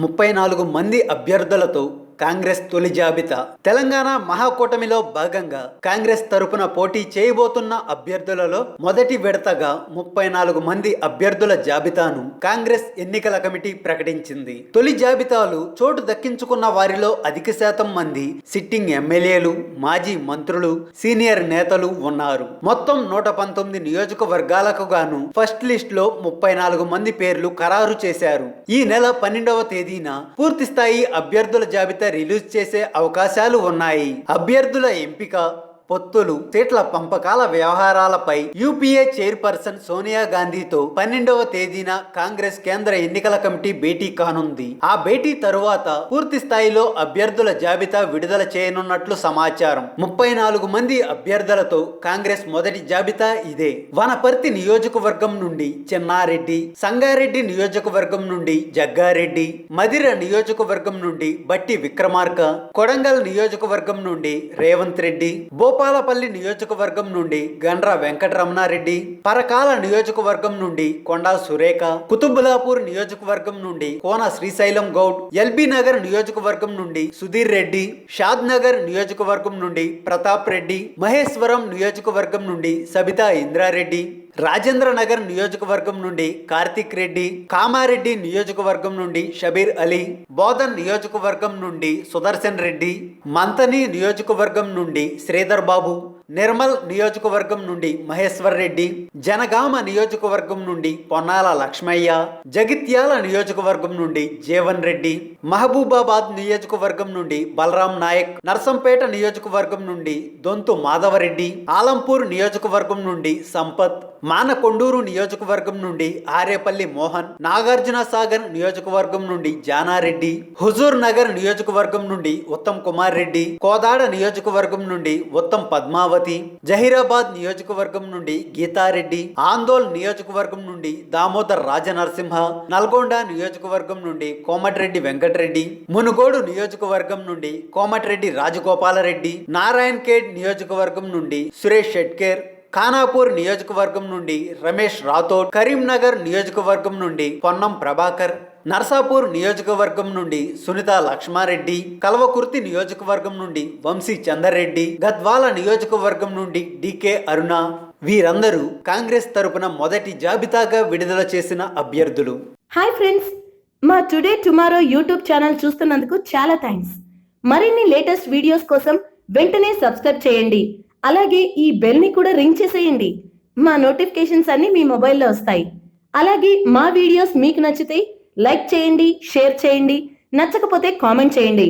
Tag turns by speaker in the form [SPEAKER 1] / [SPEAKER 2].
[SPEAKER 1] 34 మంది అభ్యర్థులతో కాంగ్రెస్ తొలి జాబితా. తెలంగాణ మహాకూటమిలో భాగంగా కాంగ్రెస్ తరపున పోటీ చేయబోతున్న అభ్యర్థులలో మొదటి విడతగా 34 మంది అభ్యర్థుల జాబితాను కాంగ్రెస్ ఎన్నికల కమిటీ ప్రకటించింది. తొలి జాబితాలు చోటు దక్కించుకున్న వారిలో అధిక శాతం మంది సిట్టింగ్ ఎమ్మెల్యేలు, మాజీ మంత్రులు, సీనియర్ నేతలు ఉన్నారు. మొత్తం 119 నియోజకవర్గాలకు గాను ఫస్ట్ లిస్ట్ లో 34 మంది పేర్లు ఖరారు చేశారు. ఈ నెల 12వ తేదీన పూర్తి స్థాయి అభ్యర్థుల జాబితా రిలీజ్ చేసే అవకాశాలు ఉన్నాయి. అభ్యర్థుల ఎంపిక, పొత్తులు, సీట్ల పంపకాల వ్యవహారాలపై యూపీఏ చైర్పర్సన్ సోనియా గాంధీతో 12వ తేదీన కాంగ్రెస్ కేంద్ర ఎన్నికల కమిటీ భేటీ కానుంది. ఆ భేటీ తరువాత పూర్తి స్థాయిలో అభ్యర్థుల జాబితా విడుదల చేయనున్నట్లు సమాచారం. 34 మంది అభ్యర్థులతో కాంగ్రెస్ మొదటి జాబితా ఇదే. వనపర్తి నియోజకవర్గం నుండి చెన్నారెడ్డి, సంగారెడ్డి నియోజకవర్గం నుండి జగ్గారెడ్డి, మదిర నియోజకవర్గం నుండి బట్టి విక్రమార్క, కొడంగల్ నియోజకవర్గం నుండి రేవంత్ రెడ్డి, భూపాలపల్లి నియోజకవర్గం నుండి గండ్ర వెంకటరమణారెడ్డి, పరకాల నియోజకవర్గం నుండి కొండా సురేఖ, కుతుబులాపూర్ నియోజకవర్గం నుండి కోన శ్రీశైలం గౌడ్, ఎల్బీ నగర్ నియోజకవర్గం నుండి సుధీర్ రెడ్డి, షాద్ నగర్ నియోజకవర్గం నుండి ప్రతాప్ రెడ్డి, మహేశ్వరం నియోజకవర్గం నుండి సబితా ఇంద్రారెడ్డి, రాజేంద్ర నగర్ నియోజకవర్గం నుండి కార్తిక్ రెడ్డి, కామారెడ్డి నియోజకవర్గం నుండి షబీర్ అలీ, బోధన్ నియోజకవర్గం నుండి సుదర్శన్ రెడ్డి, మంతని నియోజకవర్గం నుండి శ్రీధర్ బాబు, నిర్మల్ నియోజకవర్గం నుండి మహేశ్వర్ రెడ్డి, జనగామ నియోజకవర్గం నుండి పొన్నాల లక్ష్మయ్య, జగిత్యాల నియోజకవర్గం నుండి జీవన్ రెడ్డి, మహబూబాబాద్ నియోజకవర్గం నుండి బలరాం నాయక్, నర్సంపేట నియోజకవర్గం నుండి దొంతు మాధవరెడ్డి, ఆలంపూర్ నియోజకవర్గం నుండి సంపత్, మానకొండూరు నియోజకవర్గం నుండి ఆరేపల్లి మోహన్, నాగార్జున సాగర్ నియోజకవర్గం నుండి జానారెడ్డి, హుజూర్ నగర్ నియోజకవర్గం నుండి ఉత్తమ్ కుమార్ రెడ్డి, కోదాడ నియోజకవర్గం నుండి ఉత్తమ్ పద్మావతి, జహీరాబాద్ నియోజకవర్గం నుండి గీతారెడ్డి, ఆందోళ్ నియోజకవర్గం నుండి దామోదర్ రాజనరసింహ, నల్గొండ నియోజకవర్గం నుండి కోమటిరెడ్డి వెంకటరెడ్డి, మునుగోడు నియోజకవర్గం నుండి కోమటిరెడ్డి రాజగోపాలరెడ్డి, నారాయణ్ ఖేడ్ నియోజకవర్గం నుండి సురేష్ షెట్కేర్, ఖానాపూర్ నియోజకవర్గం నుండి రమేష్ రాథోడ్, కరీంనగర్ నియోజకవర్గం నుండి పొన్నం ప్రభాకర్, నర్సాపూర్ నియోజకవర్గం నుండి సునీత లక్ష్మారెడ్డి, కల్వకుర్తి నియోజకవర్గం నుండి వంశీ చందర్రెడ్డి, గద్వాల నియోజకవర్గం నుండి డికే అరుణ. వీరందరూ కాంగ్రెస్ తరపున మొదటి జాబితాగా విడుదల చేసిన అభ్యర్థులు.
[SPEAKER 2] హాయ్ ఫ్రెండ్స్, మా టుడే టుమారో యూట్యూబ్ ఛానల్ చూస్తున్నందుకు చాలా థ్యాంక్స్. మరిన్ని లేటెస్ట్ వీడియోస్ కోసం వెంటనే సబ్స్క్రైబ్ చేయండి. అలాగే ఈ బెల్ ని కూడా రింగ్ చేసేయండి. మా నోటిఫికేషన్స్ అన్ని మీ మొబైల్లో వస్తాయి. అలాగే మా వీడియోస్ మీకు నచ్చితే లైక్ చేయండి, షేర్ చేయండి, నచ్చకపోతే కామెంట్ చేయండి.